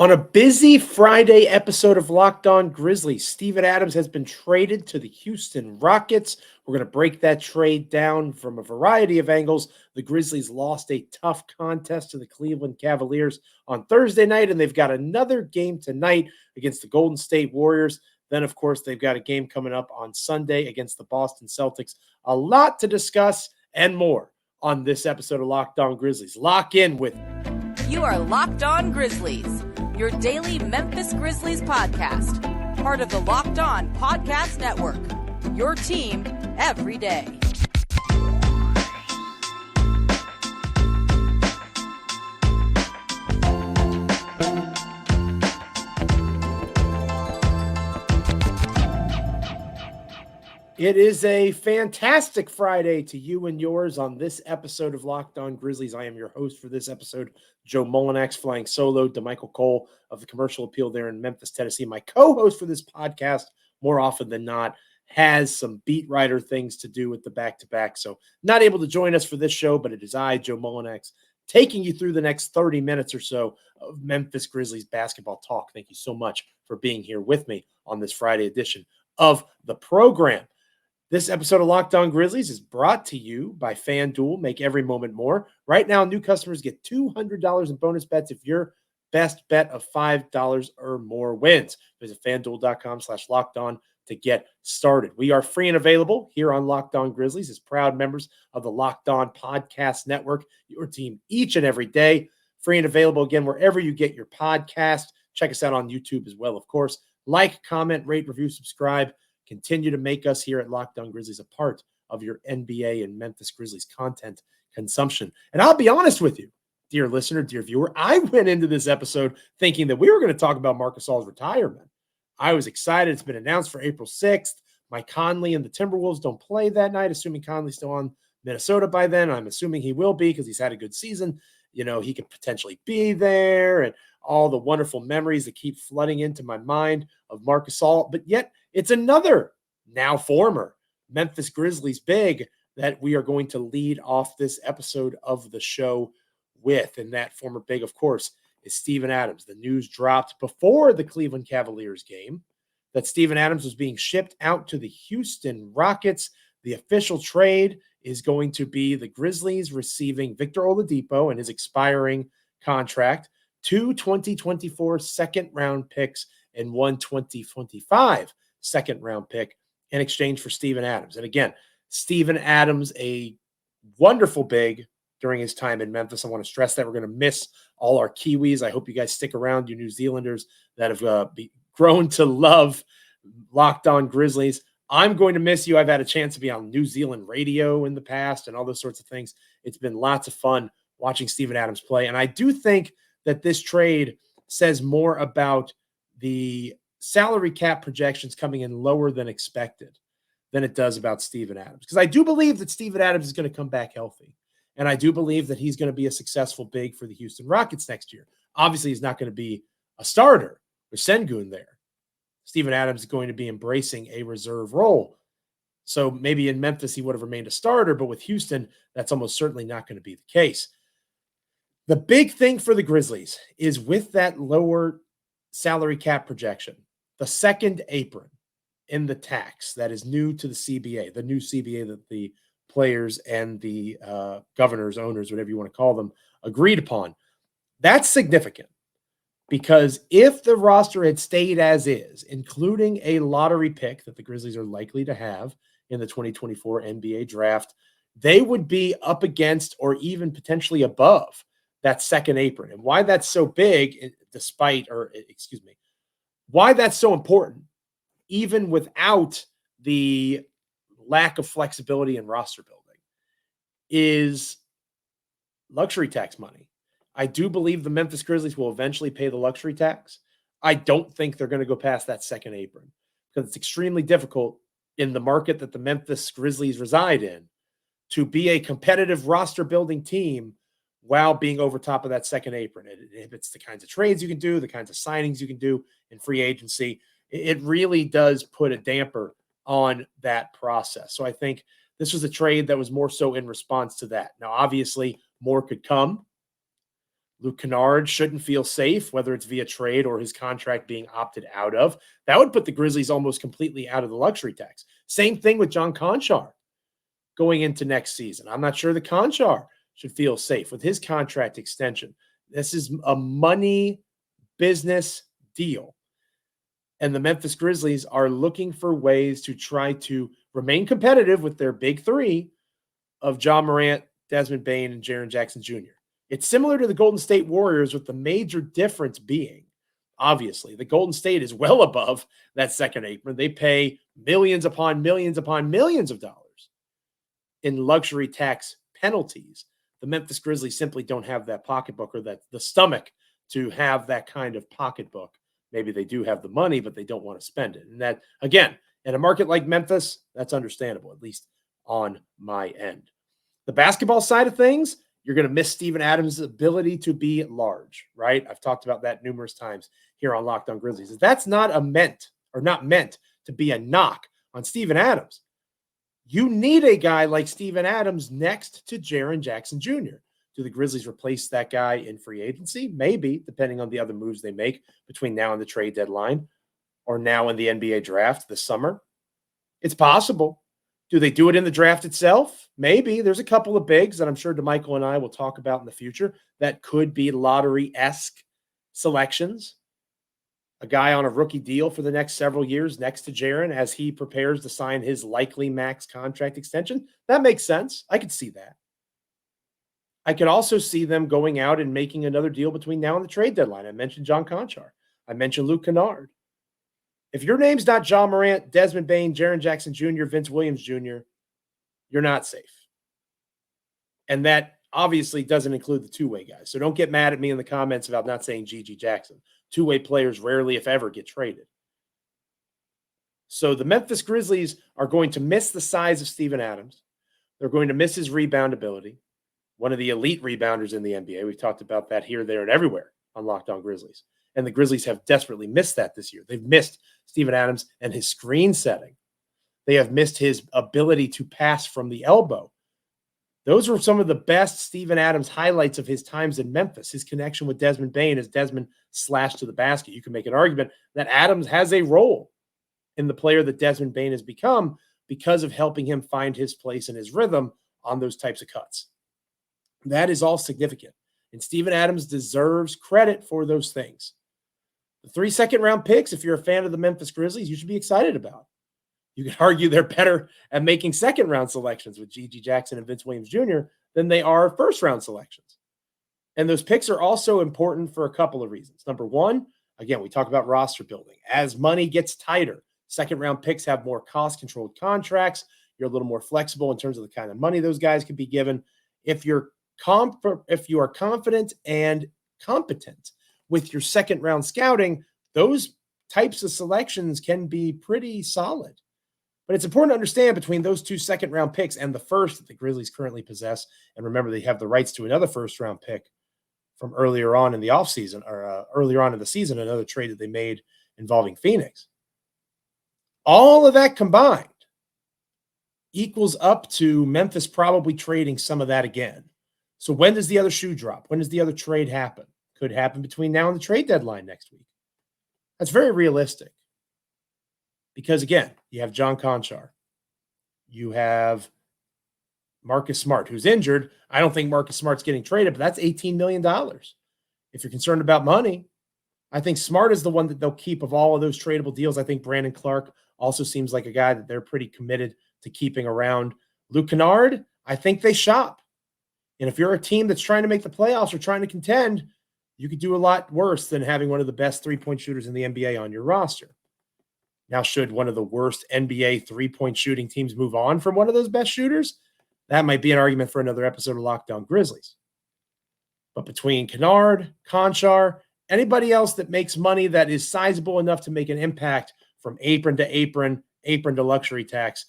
On a busy Friday episode of Locked On Grizzlies, Steven Adams has been traded to the Houston Rockets. We're going to break that trade down from a variety of angles. The Grizzlies lost a tough contest to the Cleveland Cavaliers on Thursday night, and they've got another game tonight against the Golden State Warriors. Then, of course, they've got a game coming up on Sunday against the Boston Celtics. A lot to discuss and more on this episode of Locked On Grizzlies. Lock in with You are Locked On Grizzlies, your daily Memphis Grizzlies podcast, part of the Locked On Podcast Network, your team every day. It is a fantastic Friday to you and yours on this episode of Locked On Grizzlies. I am your host for this episode, Joe Mullinax, flying solo to Michael Cole of the Commercial Appeal there in Memphis, Tennessee. My co-host for this podcast, more often than not, has some beat writer things to do with the back-to-back, so not able to join us for this show, but it is I, Joe Mullinax, taking you through the next 30 minutes or so of Memphis Grizzlies basketball talk. Thank you so much for being here with me on this Friday edition of the program. This episode of Locked On Grizzlies is brought to you by FanDuel. Make every moment more. Right now, new customers get $200 in bonus bets if your best bet of $5 or more wins. Visit FanDuel.com/LockedOn to get started. We are free and available here on Locked On Grizzlies as proud members of the Locked On Podcast Network, your team each and every day. Free and available, again, wherever you get your podcast. Check us out on YouTube as well, of course. Like, comment, rate, review, subscribe. Continue to make us here at Locked On Grizzlies a part of your NBA and Memphis Grizzlies content consumption. And I'll be honest with you, dear listener, dear viewer, I went into this episode thinking that we were going to talk about Marc Gasol's retirement. I was excited. It's been announced for April 6th. Mike Conley and the Timberwolves don't play that night, assuming Conley's still on Minnesota by then. I'm assuming he will be because he's had a good season. You know, he could potentially be there and all the wonderful memories that keep flooding into my mind of Marc Gasol. But yet it's another now former Memphis Grizzlies big that we are going to lead off this episode of the show with. And that former big, of course, is Steven Adams. The news dropped before the Cleveland Cavaliers game that Steven Adams was being shipped out to the Houston Rockets. The official trade is going to be the Grizzlies receiving Victor Oladipo and his expiring contract, 2 2024 second-round picks, and 1 2025 second-round pick in exchange for Steven Adams. And again, Steven Adams, a wonderful big during his time in Memphis. I want to stress that we're going to miss all our Quiiiz. I hope you guys stick around, you New Zealanders that have grown to love Locked On Grizzlies. I'm going to miss you. I've had a chance to be on New Zealand radio in the past and all those sorts of things. It's been lots of fun watching Steven Adams play. And I do think that this trade says more about the salary cap projections coming in lower than expected than it does about Steven Adams. Because I do believe that Steven Adams is going to come back healthy. And I do believe that he's going to be a successful big for the Houston Rockets next year. Obviously, he's not going to be a starter with Sengun there. Steven Adams is going to be embracing a reserve role. So maybe in Memphis, he would have remained a starter, but with Houston, that's almost certainly not going to be the case. The big thing for the Grizzlies is with that lower salary cap projection, the second apron in the tax that is new to the CBA, the new CBA that the players and the governors, owners, whatever you want to call them, agreed upon. That's significant because if the roster had stayed as is, including a lottery pick that the Grizzlies are likely to have in the 2024 NBA draft, they would be up against or even potentially above that second apron. And why that's so big, why that's so important, even without the lack of flexibility in roster building, is luxury tax money. I do believe the Memphis Grizzlies will eventually pay the luxury tax. I don't think they're going to go past that second apron because it's extremely difficult in the market that the Memphis Grizzlies reside in to be a competitive roster building team while being over top of that second apron. It inhibits the kinds of trades you can do, the kinds of signings you can do in free agency. It really does put a damper on that process. So I think this was a trade that was more so in response to that. Now, obviously, more could come, Luke Kennard shouldn't feel safe, whether it's via trade or his contract being opted out of. That would put the Grizzlies almost completely out of the luxury tax. Same thing with John Konchar going into next season. I'm not sure that Konchar should feel safe with his contract extension. This is a money business deal. And the Memphis Grizzlies are looking for ways to try to remain competitive with their big three of Ja Morant, Desmond Bane, and Jaren Jackson Jr. It's similar to the Golden State Warriors, with the major difference being, obviously, the Golden State is well above that second apron. They pay millions upon millions upon millions of dollars in luxury tax penalties. The Memphis Grizzlies simply don't have that pocketbook or that the stomach to have that kind of pocketbook. Maybe they do have the money, but they don't want to spend it. And that, again, in a market like Memphis, that's understandable, at least on my end. The basketball side of things, you're going to miss Steven Adams' ability to be large, right? I've talked about that numerous times here on Locked On Grizzlies. That's not meant to be a knock on Steven Adams. You need a guy like Steven Adams next to Jaren Jackson Jr. Do the Grizzlies replace that guy in free agency? Maybe, depending on the other moves they make between now and the trade deadline or now in the NBA draft this summer. It's possible. Do they do it in the draft itself? Maybe. There's a couple of bigs that I'm sure DeMichael and I will talk about in the future that could be lottery-esque selections. A guy on a rookie deal for the next several years next to Jaren as he prepares to sign his likely max contract extension. That makes sense. I could see that. I could also see them going out and making another deal between now and the trade deadline. I mentioned John Konchar. I mentioned Luke Kennard. If your name's not Ja Morant, Desmond Bane, Jaren Jackson Jr., Vince Williams Jr., you're not safe. And that obviously doesn't include the two-way guys. So don't get mad at me in the comments about not saying G.G. Jackson. Two-way players rarely, if ever, get traded. So the Memphis Grizzlies are going to miss the size of Steven Adams. They're going to miss his rebound ability. One of the elite rebounders in the NBA. We've talked about that here, there, and everywhere on Locked On Grizzlies. And the Grizzlies have desperately missed that this year. They've missed Steven Adams and his screen setting. They have missed his ability to pass from the elbow. Those were some of the best Steven Adams highlights of his times in Memphis. His connection with Desmond Bane as Desmond slashed to the basket. You can make an argument that Adams has a role in the player that Desmond Bane has become because of helping him find his place and his rhythm on those types of cuts. That is all significant. And Steven Adams deserves credit for those things. The 3 second-round picks, if you're a fan of the Memphis Grizzlies, you should be excited about. You can argue they're better at making second-round selections with G.G. Jackson and Vince Williams Jr. than they are first-round selections. And those picks are also important for a couple of reasons. Number one, again, we talk about roster building. As money gets tighter, second-round picks have more cost-controlled contracts. You're a little more flexible in terms of the kind of money those guys can be given. If you are confident and competent with your second-round scouting, those types of selections can be pretty solid. But it's important to understand between those two second-round picks and the first that the Grizzlies currently possess, and remember they have the rights to another first-round pick from earlier on in the offseason, or earlier on in the season, another trade that they made involving Phoenix. All of that combined equals up to Memphis probably trading some of that again. So when does the other shoe drop? When does the other trade happen? Could happen between now and the trade deadline next week. That's very realistic. Because, again, you have John Konchar. You have Marcus Smart, who's injured. I don't think Marcus Smart's getting traded, but that's $18 million. If you're concerned about money, I think Smart is the one that they'll keep of all of those tradable deals. I think Brandon Clark also seems like a guy that they're pretty committed to keeping around. Luke Kennard, I think they shop. And if you're a team that's trying to make the playoffs or trying to contend, you could do a lot worse than having one of the best three-point shooters in the NBA on your roster. Now, should one of the worst NBA three-point shooting teams move on from one of those best shooters? That might be an argument for another episode of Locked On Grizzlies. But between Kennard, Konchar, anybody else that makes money that is sizable enough to make an impact from apron to apron, apron to luxury tax,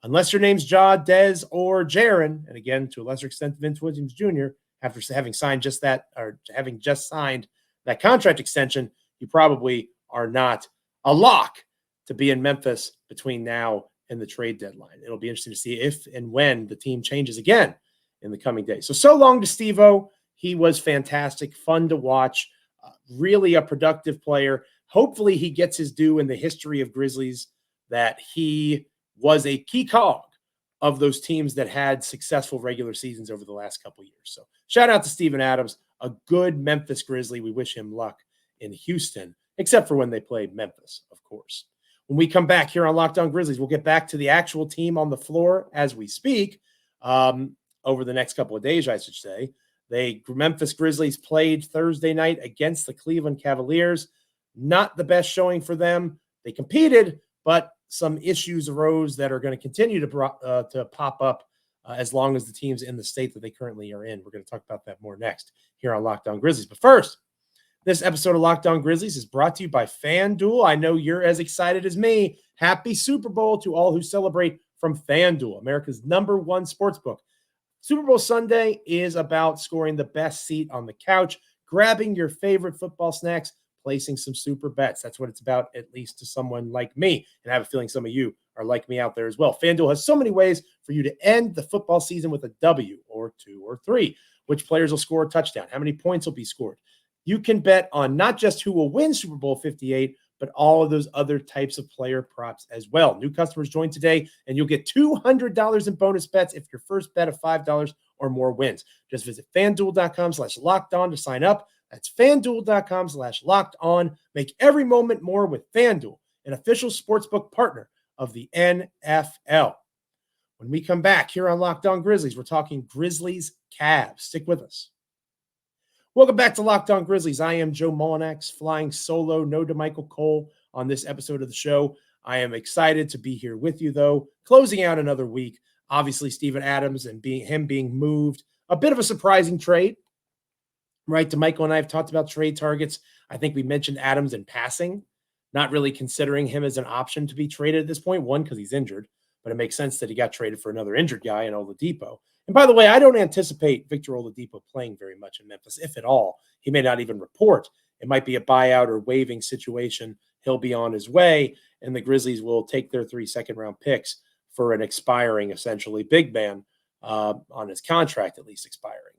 unless your name's Ja, Dez, or Jaren, and again, to a lesser extent, Vince Williams Jr., after having signed just that, or having just signed that contract extension, you probably are not a lock to be in Memphis between now and the trade deadline. It'll be interesting to see if and when the team changes again in the coming days. So long to Steve-O. he was fantastic, fun to watch, really a productive player. Hopefully he gets his due in the history of Grizzlies, that he was a key cog of those teams that had successful regular seasons over the last couple of years. So shout out to Steven Adams, a good Memphis Grizzly. We wish him luck in Houston, except for when they play Memphis, of course. When we come back here on Locked On Grizzlies, we'll get back to the actual team on the floor as we speak over the next couple of days, I should say. Memphis Grizzlies played Thursday night against the Cleveland Cavaliers. Not the best showing for them. They competed, but some issues arose that are going to continue to pop up as long as the team's in the state that they currently are in. We're going to talk about that more next here on Locked On Grizzlies. But first, this episode of Locked On Grizzlies is brought to you by FanDuel. I know you're as excited as me. Happy Super Bowl to all who celebrate from FanDuel, America's #1 sportsbook. Super Bowl Sunday is about scoring the best seat on the couch, grabbing your favorite football snacks, placing some super bets. That's what it's about, at least to someone like me. And I have a feeling some of you are like me out there as well. FanDuel has so many ways for you to end the football season with a W or 2 or 3. Which players will score a touchdown? How many points will be scored? You can bet on not just who will win Super Bowl 58, but all of those other types of player props as well. New customers join today, and you'll get $200 in bonus bets if your first bet of $5 or more wins. Just visit FanDuel.com/lockedon to sign up. That's FanDuel.com/lockedon. Make every moment more with FanDuel, an official sportsbook partner of the NFL. When we come back here on Locked On Grizzlies, we're talking Grizzlies Cavs. Stick with us. Welcome back to Locked On Grizzlies. I am Joe Mullinax, flying solo, no DeMichael Cole on this episode of the show. I am excited to be here with you, though, closing out another week. Obviously, Steven Adams and being moved, a bit of a surprising trade, right? DeMichael and I have talked about trade targets. I think we mentioned Adams in passing, not really considering him as an option to be traded at this point. One, because he's injured, but it makes sense that he got traded for another injured guy in Oladipo. And by the way, I don't anticipate Victor Oladipo playing very much in Memphis, if at all. He may not even report. It might be a buyout or waiving situation. He'll be on his way, and the Grizzlies will take their 3 second-round picks for an expiring, essentially, big man on his contract, at least expiring.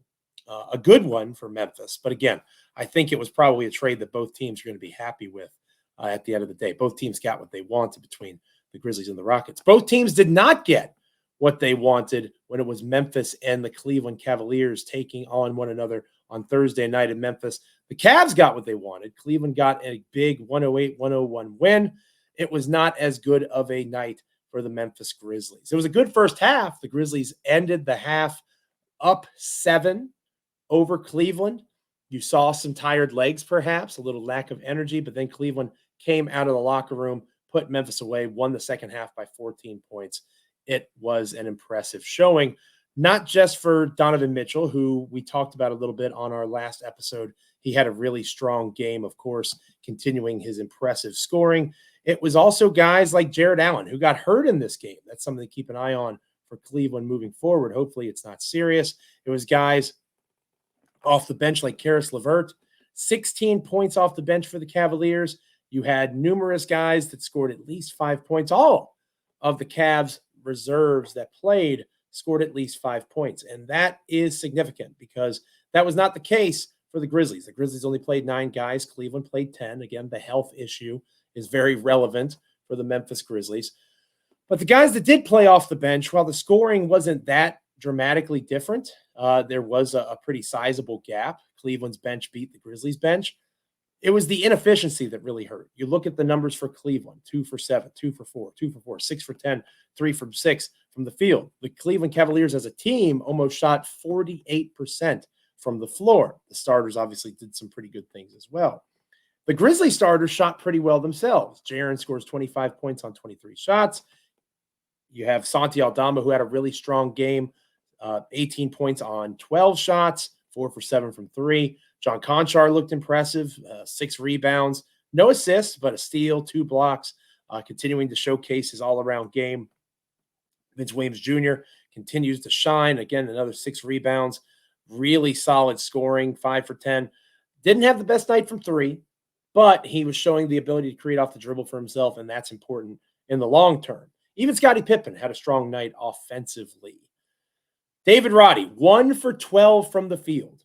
A good one for Memphis. But again, I think it was probably a trade that both teams are going to be happy with at the end of the day. Both teams got what they wanted between the Grizzlies and the Rockets. Both teams did not get what they wanted when it was Memphis and the Cleveland Cavaliers taking on one another on Thursday night in Memphis. The Cavs got what they wanted. Cleveland got a big 108-101 win. It was not as good of a night for the Memphis Grizzlies. It was a good first half. The Grizzlies ended the half up 7 over Cleveland. You saw some tired legs, perhaps, a little lack of energy, but then Cleveland came out of the locker room, put Memphis away, won the second half by 14 points. It was an impressive showing, not just for Donovan Mitchell, who we talked about a little bit on our last episode. He had a really strong game, of course, continuing his impressive scoring. It was also guys like Jared Allen, who got hurt in this game. That's something to keep an eye on for Cleveland moving forward. Hopefully it's not serious. It was guys off the bench like Karis LeVert, 16 points off the bench for the Cavaliers. You had numerous guys that scored at least 5 points. All of the Cavs reserves that played scored at least 5 points. And that is significant because that was not the case for the Grizzlies. The Grizzlies only played 9 guys. Cleveland played 10. Again, the health issue is very relevant for the Memphis Grizzlies. But the guys that did play off the bench, while the scoring wasn't that dramatically different, there was a pretty sizable gap. Cleveland's bench beat the Grizzlies' bench. It was the inefficiency that really hurt. You look at the numbers for Cleveland: 2 for 7, 2 for 4, 2 for 4, 6 for 10, 3 from 6 from the field. The Cleveland Cavaliers as a team almost shot 48% from the floor. The starters obviously did some pretty good things as well. The Grizzlies starters shot pretty well themselves. Jaren scores 25 points on 23 shots. You have Santi Aldama, who had a really strong game, 18 points on 12 shots, 4 for 7 from 3. John Conchar looked impressive, 6 rebounds, no assists, but a steal, 2 blocks, continuing to showcase his all-around game. Vince Williams Jr. continues to shine. Again, another 6 rebounds, really solid scoring, 5 for 10. Didn't have the best night from 3, but he was showing the ability to create off the dribble for himself, and that's important in the long term. Even Scottie Pippen had a strong night offensively. David Roddy, 1 for 12 from the field.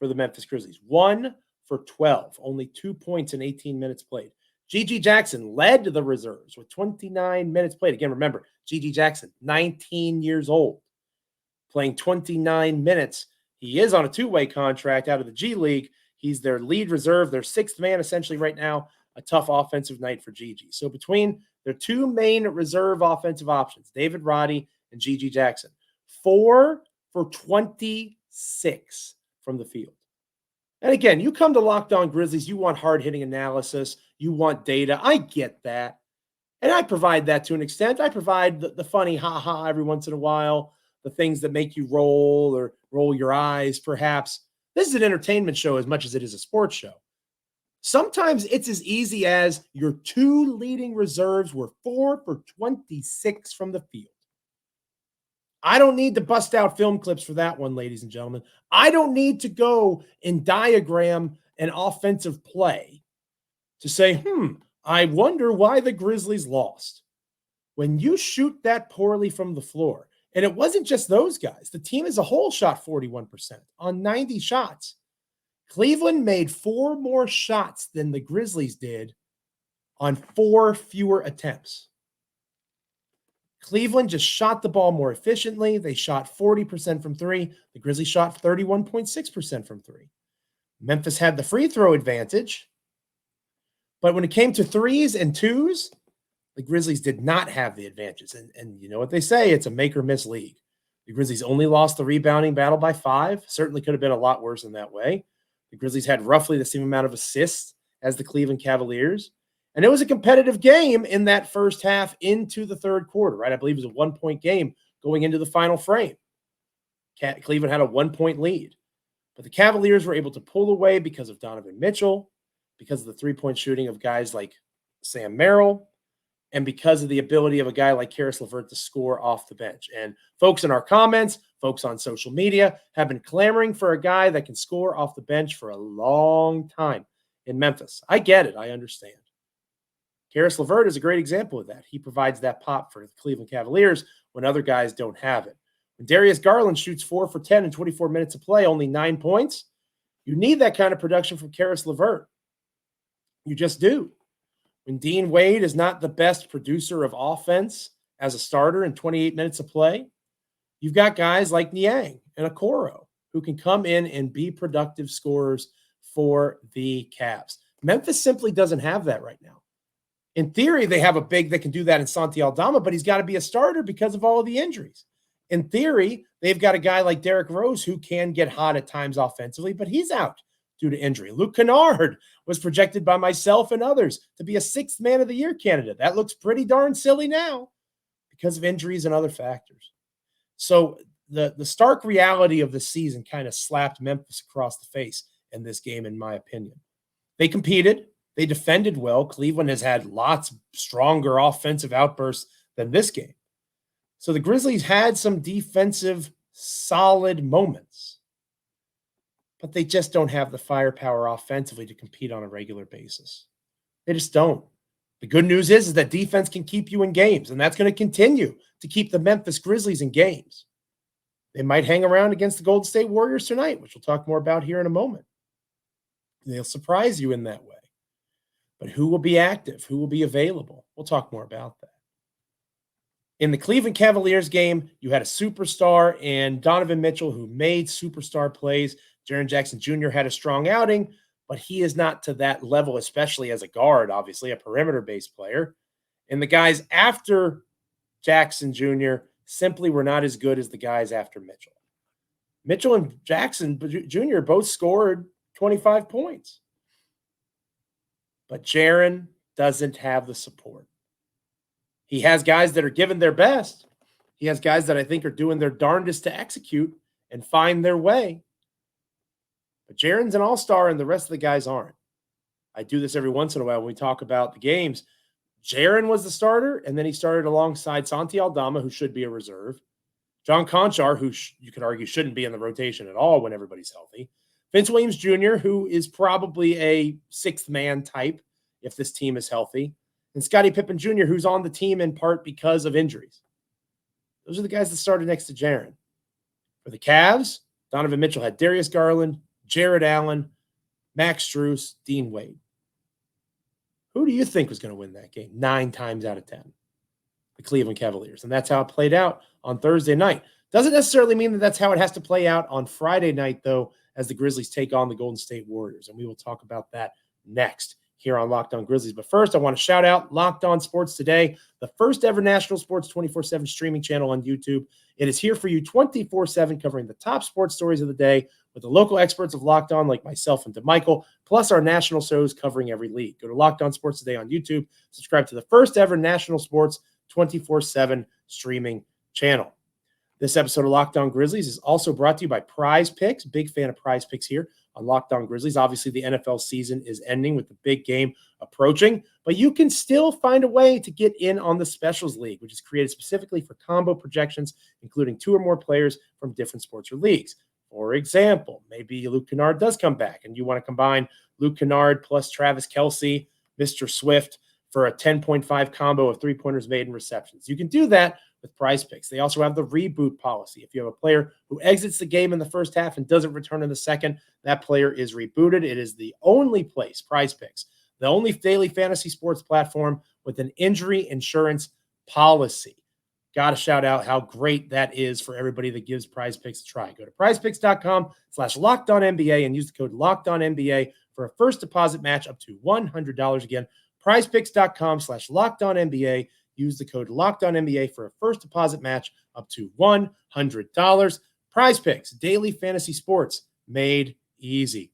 for the Memphis Grizzlies. 1 for 12, only 2 points in 18 minutes played. Gigi Jackson led the reserves with 29 minutes played. Again, remember, Gigi Jackson, 19 years old, playing 29 minutes. He is on a two-way contract out of the G League. He's their lead reserve, their sixth man essentially right now. A tough offensive night for Gigi. So between their two main reserve offensive options, David Roddy and Gigi Jackson, 4 for 26 from the field. And again, you come to Locked On Grizzlies, you want hard-hitting analysis, you want data. I get that. And I provide that to an extent. I provide the funny ha-ha every once in a while, the things that make you roll or roll your eyes, perhaps. This is an entertainment show as much as it is a sports show. Sometimes it's as easy as your two leading reserves were 4 for 26 from the field. I don't need to bust out film clips for that one, ladies and gentlemen. I don't need to go and diagram an offensive play to say, I wonder why the Grizzlies lost. When you shoot that poorly from the floor, and it wasn't just those guys, the team as a whole shot 41% on 90 shots. Cleveland made 4 more shots than the Grizzlies did on 4 fewer attempts. Cleveland just shot the ball more efficiently. They shot 40% from 3. The Grizzlies shot 31.6% from 3. Memphis had the free throw advantage. But when it came to threes and twos, the Grizzlies did not have the advantage. And you know what they say, it's a make or miss league. The Grizzlies only lost the rebounding battle by 5. Certainly could have been a lot worse in that way. The Grizzlies had roughly the same amount of assists as the Cleveland Cavaliers. And it was a competitive game in that first half into the third quarter, right? I believe it was a 1-point game going into the final frame. Cleveland had a 1-point lead. But the Cavaliers were able to pull away because of Donovan Mitchell, because of the three-point shooting of guys like Sam Merrill, and because of the ability of a guy like Caris LeVert to score off the bench. And folks in our comments, folks on social media have been clamoring for a guy that can score off the bench for a long time in Memphis. I get it. I understand. Caris LeVert is a great example of that. He provides that pop for the Cleveland Cavaliers when other guys don't have it. When Darius Garland shoots 4 for 10 in 24 minutes of play, only 9 points, you need that kind of production from Caris LeVert. You just do. When Dean Wade is not the best producer of offense as a starter in 28 minutes of play, you've got guys like Niang and Okoro who can come in and be productive scorers for the Cavs. Memphis simply doesn't have that right now. In theory, they have a big that can do that in Santi Aldama, but he's got to be a starter because of all of the injuries. In theory, they've got a guy like Derrick Rose who can get hot at times offensively, but he's out due to injury. Luke Kennard was projected by myself and others to be a 6th man of the year candidate. That looks pretty darn silly now because of injuries and other factors. So the stark reality of the season kind of slapped Memphis across the face in this game, in my opinion. They competed. They defended well. Cleveland has had lots stronger offensive outbursts than this game. So the Grizzlies had some defensive solid moments, but they just don't have the firepower offensively to compete on a regular basis. They just don't. The good news is that defense can keep you in games, and that's going to continue to keep the Memphis Grizzlies in games. They might hang around against the Golden State Warriors tonight, which we'll talk more about here in a moment. They'll surprise you in that way. But who will be active? Who will be available? We'll talk more about that. In the Cleveland Cavaliers game, you had a superstar and Donovan Mitchell who made superstar plays. Jaren Jackson Jr. had a strong outing, but he is not to that level, especially as a guard, obviously, a perimeter-based player. And the guys after Jackson Jr. simply were not as good as the guys after Mitchell. Mitchell and Jackson Jr. both scored 25 points. But Jaren doesn't have the support. He has guys that are giving their best. He has guys that I think are doing their darndest to execute and find their way. But Jaren's an all-star and the rest of the guys aren't. I do this every once in a while when we talk about the games. Jaren was the starter, and then he started alongside Santi Aldama, who should be a reserve. John Conchar, who you could argue shouldn't be in the rotation at all when everybody's healthy. Vince Williams Jr., who is probably a 6th man type if this team is healthy. And Scottie Pippen Jr., who's on the team in part because of injuries. Those are the guys that started next to Jaren. For the Cavs, Donovan Mitchell had Darius Garland, Jared Allen, Max Strus, Dean Wade. Who do you think was going to win that game 9 times out of 10? The Cleveland Cavaliers. And that's how it played out on Thursday night. Doesn't necessarily mean that that's how it has to play out on Friday night, though, as the Grizzlies take on the Golden State Warriors. And we will talk about that next here on Locked On Grizzlies. But first, I want to shout out Locked On Sports Today, the first ever national sports 24/7 streaming channel on YouTube. It is here for you 24/7, covering the top sports stories of the day with the local experts of Locked On like myself and DeMichael, plus our national shows covering every league. Go to Locked On Sports Today on YouTube. Subscribe to the first ever national sports 24/7 streaming channel. This episode of Locked On Grizzlies is also brought to you by Prize Picks. Big fan of Prize Picks here on Locked On Grizzlies. Obviously, the NFL season is ending with the big game approaching, but you can still find a way to get in on the Specials League, which is created specifically for combo projections, including 2 or more players from different sports or leagues. For example, maybe Luke Kennard does come back, and you want to combine Luke Kennard plus Travis Kelce, Mr. Swift, for a 10.5 combo of 3-pointers made and receptions. You can do that with Prize Picks. They also have the reboot policy. If you have a player who exits the game in the first half and doesn't return in the second, that player is rebooted. It is the only place, Prize Picks, the only daily fantasy sports platform with an injury insurance policy. Got to shout out how great that is for everybody that gives Prize Picks a try. Go to prizepicks.com/LockedOnNBA and use the code LockedOnNBA for a first deposit match up to $100. Again, prizepicks.com/LockedOnNBA. Use the code LockedOnNBA for a first deposit match up to $100. Prize Picks, daily fantasy sports made easy.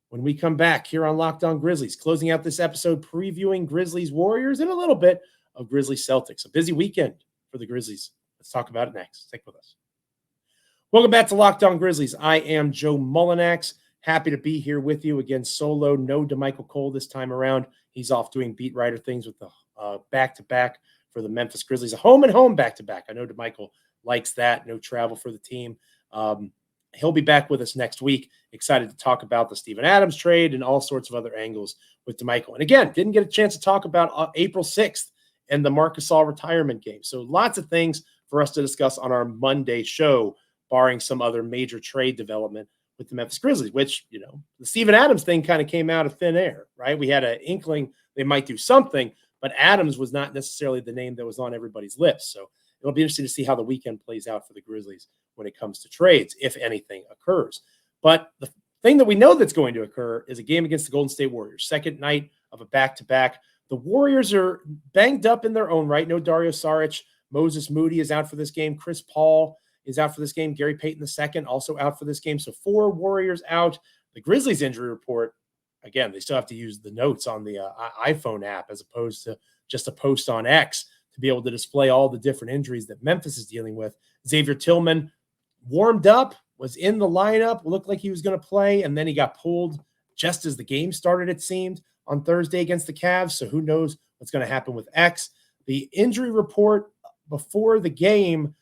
When we come back here on Locked On Grizzlies, closing out this episode, previewing Grizzlies Warriors and a little bit of Grizzlies Celtics. A busy weekend for the Grizzlies. Let's talk about it next. Stick with us. Welcome back to Locked On Grizzlies. I am Joe Mullinax. Happy to be here with you again. Solo, no DeMichael Cole this time around. He's off doing beat writer things with the back-to-back for the Memphis Grizzlies. A home and home back-to-back. I know DeMichael likes that. No travel for the team. He'll be back with us next week. Excited to talk about the Steven Adams trade and all sorts of other angles with DeMichael. And again, didn't get a chance to talk about April 6th and the Marc Gasol retirement game. So lots of things for us to discuss on our Monday show, barring some other major trade development with the Memphis Grizzlies, which, you know, the Steven Adams thing kind of came out of thin air, right? We had an inkling they might do something, but Adams was not necessarily the name that was on everybody's lips. So it'll be interesting to see how the weekend plays out for the Grizzlies when it comes to trades, if anything occurs. But the thing that we know that's going to occur is a game against the Golden State Warriors, second night of a back-to-back. The Warriors are banged up in their own right. No Dario Saric. Moses Moody is out for this game. Chris Paul is out for this game. Gary Payton II also out for this game. So 4 Warriors out. The Grizzlies injury report, again, they still have to use the notes on the iPhone app as opposed to just a post on X to be able to display all the different injuries that Memphis is dealing with. Xavier Tillman warmed up, was in the lineup, looked like he was going to play, and then he got pulled just as the game started, it seemed, on Thursday against the Cavs. So who knows what's going to happen with X. The injury report before the game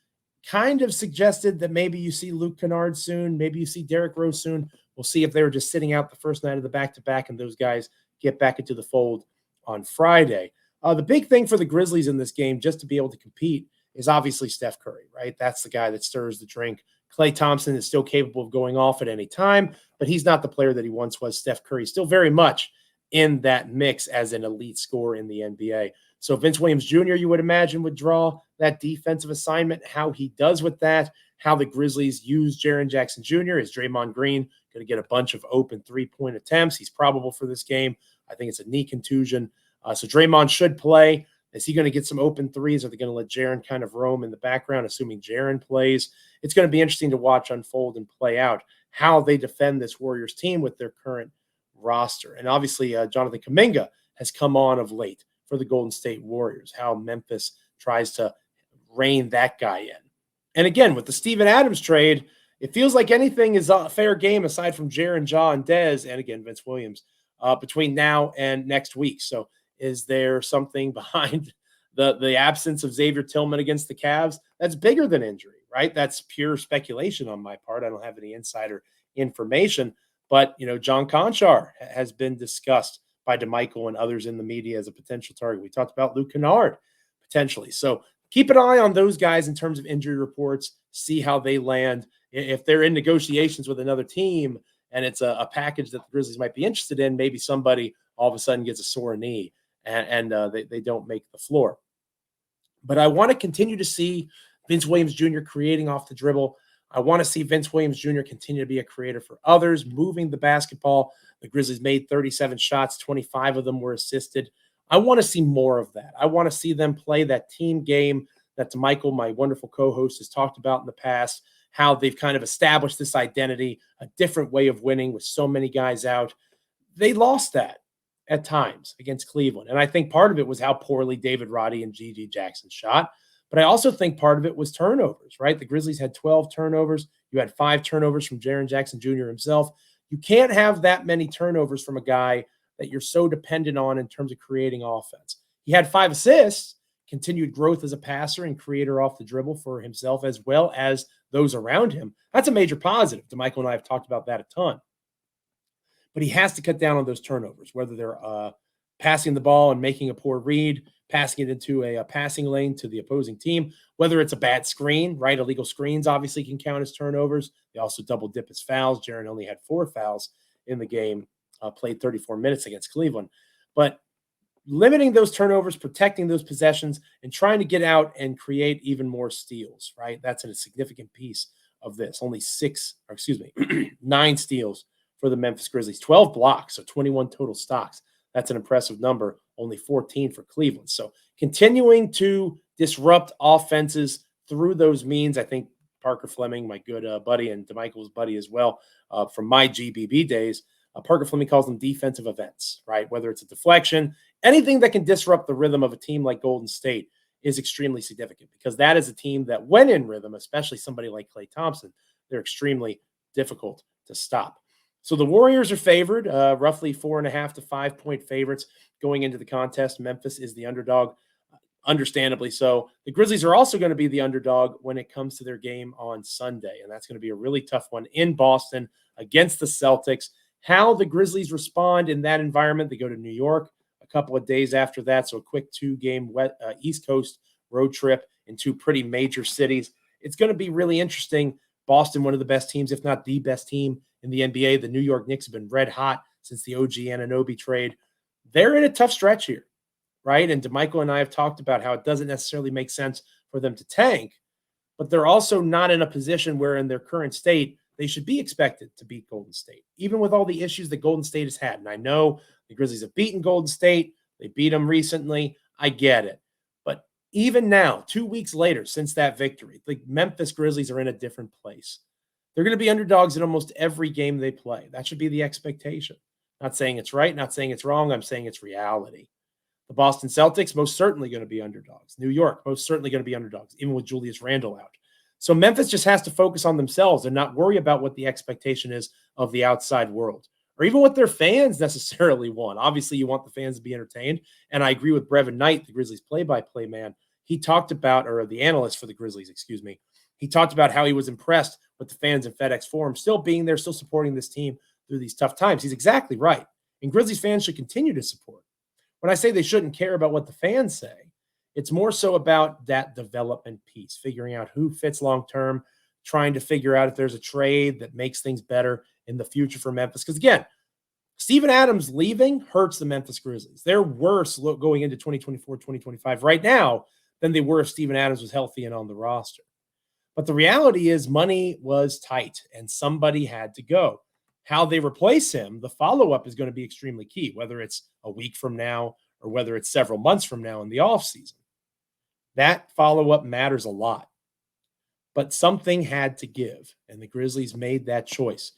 kind of suggested that maybe you see Luke Kennard soon, maybe you see Derrick Rose soon. We'll see if they were just sitting out the first night of the back-to-back and those guys get back into the fold on Friday. The big thing for the Grizzlies in this game, just to be able to compete, is obviously Steph Curry, right? That's the guy that stirs the drink. Klay Thompson is still capable of going off at any time, but he's not the player that he once was. Steph Curry still very much in that mix as an elite scorer in the NBA. So Vince Williams Jr., you would imagine, would draw that defensive assignment. How he does with that, how the Grizzlies use Jaren Jackson Jr. Is Draymond Green going to get a bunch of open three-point attempts? He's probable for this game. I think it's a knee contusion. So Draymond should play. Is he going to get some open threes? Are they going to let Jaren kind of roam in the background, assuming Jaren plays? It's going to be interesting to watch unfold and play out how they defend this Warriors team with their current roster. And obviously, Jonathan Kuminga has come on of late for the Golden State Warriors, how Memphis tries to rein that guy in. And again, with the Steven Adams trade, it feels like anything is a fair game aside from Jaren, Ja, and Dez, and again, Vince Williams, between now and next week. So is there something behind the absence of Xavier Tillman against the Cavs that's bigger than injury, right? That's pure speculation on my part. I don't have any insider information. But, you know, John Conchar has been discussed by DeMichael and others in the media as a potential target. We talked about Luke Kennard potentially. So keep an eye on those guys in terms of injury reports, see how they land. If they're in negotiations with another team and it's a package that the Grizzlies might be interested in, maybe somebody all of a sudden gets a sore knee and they don't make the floor. But I want to continue to see Vince Williams Jr. creating off the dribble. I want to see Vince Williams Jr. continue to be a creator for others, moving the basketball. The Grizzlies made 37 shots, 25 of them were assisted. I want to see more of that. I want to see them play that team game that Michael, my wonderful co-host, has talked about in the past, how they've kind of established this identity, a different way of winning with so many guys out. They lost that at times against Cleveland. And I think part of it was how poorly David Roddy and G.G. Jackson shot. But I also think part of it was turnovers, right? The Grizzlies had 12 turnovers. You had 5 turnovers from Jaren Jackson Jr. himself. You can't have that many turnovers from a guy that you're so dependent on in terms of creating offense. He had 5 assists, continued growth as a passer and creator off the dribble for himself as well as those around him. That's a major positive. DeMichael and I have talked about that a ton. But he has to cut down on those turnovers, whether they're passing the ball and making a poor read, passing it into a passing lane to the opposing team, whether it's a bad screen, right? Illegal screens obviously can count as turnovers. They also double dip as fouls. Jaren only had 4 fouls in the game, played 34 minutes against Cleveland. But limiting those turnovers, protecting those possessions, and trying to get out and create even more steals, right? That's a significant piece of this. Only 9 steals for the Memphis Grizzlies, 12 blocks, so 21 total stocks. That's an impressive number, only 14 for Cleveland. So continuing to disrupt offenses through those means, I think Parker Fleming, my good buddy, and DeMichael's buddy as well, from my GBB days, Parker Fleming calls them defensive events, right? Whether it's a deflection, anything that can disrupt the rhythm of a team like Golden State is extremely significant because that is a team that when in rhythm, especially somebody like Klay Thompson, they're extremely difficult to stop. So the Warriors are favored, roughly 4.5 to 5 point favorites going into the contest. Memphis is the underdog, understandably so. The Grizzlies are also going to be the underdog when it comes to their game on Sunday, and that's going to be a really tough one in Boston against the Celtics. How the Grizzlies respond in that environment, they go to New York a couple of days after that, so a quick 2-game East Coast road trip in 2 pretty major cities. It's going to be really interesting. Boston, one of the best teams, if not the best team in the NBA. The New York Knicks have been red hot since the OG Anunoby trade. They're in a tough stretch here, right? And DeMichael and I have talked about how it doesn't necessarily make sense for them to tank, but they're also not in a position where in their current state, they should be expected to beat Golden State, even with all the issues that Golden State has had. And I know the Grizzlies have beaten Golden State. They beat them recently. I get it. But even now, 2 weeks later since that victory, the Memphis Grizzlies are in a different place. They're going to be underdogs in almost every game they play. That should be the expectation. Not saying it's right, not saying it's wrong. I'm saying it's reality. The Boston Celtics, most certainly going to be underdogs. New York, most certainly going to be underdogs, even with Julius Randle out. So Memphis just has to focus on themselves and not worry about what the expectation is of the outside world or even what their fans necessarily want. Obviously, you want the fans to be entertained. And I agree with Brevin Knight, the Grizzlies play-by-play man. He talked about, or the analyst for the Grizzlies, excuse me. He talked about how he was impressed with the fans in FedEx Forum still being there, still supporting this team through these tough times. He's exactly right. And Grizzlies fans should continue to support. When I say they shouldn't care about what the fans say, it's more so about that development piece, figuring out who fits long-term, trying to figure out if there's a trade that makes things better in the future for Memphis. Because again, Steven Adams leaving hurts the Memphis Grizzlies. They're worse going into 2024, 2025 right now than they were if Steven Adams was healthy and on the roster. But the reality is money was tight and somebody had to go. How they replace him, the follow-up is going to be extremely key, whether it's a week from now or whether it's several months from now in the offseason. That follow-up matters a lot. But something had to give, and the Grizzlies made that choice.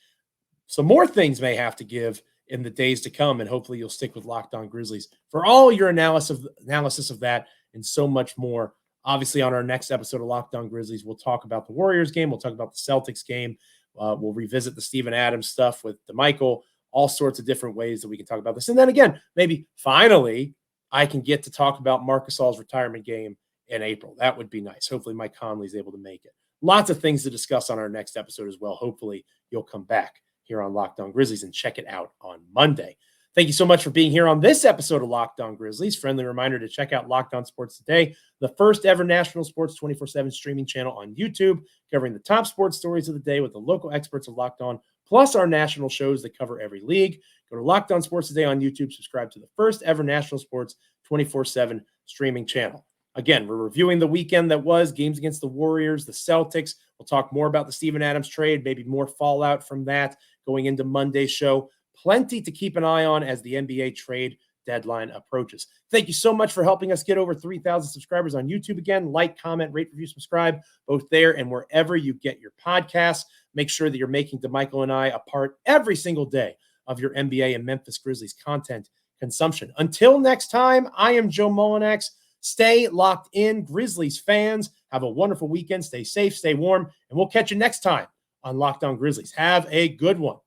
Some more things may have to give in the days to come, and hopefully you'll stick with Locked On Grizzlies for all your analysis of that and so much more. Obviously, on our next episode of Locked On Grizzlies, we'll talk about the Warriors game. We'll talk about the Celtics game. We'll revisit the Steven Adams stuff with DeMichael, all sorts of different ways that we can talk about this. And then again, maybe finally I can get to talk about Marc Gasol's retirement game in April. That would be nice. Hopefully Mike Conley is able to make it. Lots of things to discuss on our next episode as well. Hopefully you'll come back here on Locked On Grizzlies and check it out on Monday. Thank you so much for being here on this episode of Locked On Grizzlies. Friendly reminder to check out Locked On Sports Today, the first ever national sports 24/7 streaming channel on YouTube, covering the top sports stories of the day with the local experts of Locked On, plus our national shows that cover every league. Go to Locked On Sports Today on YouTube. Subscribe to the first ever national sports 24/7 streaming channel. Again, we're reviewing the weekend that was, games against the Warriors, the Celtics. We'll talk more about the Steven Adams trade, maybe more fallout from that going into Monday's show. Plenty to keep an eye on as the NBA trade deadline approaches. Thank you so much for helping us get over 3,000 subscribers on YouTube. Again, like, comment, rate, review, subscribe, both there and wherever you get your podcasts. Make sure that you're making DeMichael and I a part every single day of your NBA and Memphis Grizzlies content consumption. Until next time, I am Joe Mullinax. Stay locked in, Grizzlies fans. Have a wonderful weekend. Stay safe, stay warm, and we'll catch you next time on Locked On Grizzlies. Have a good one.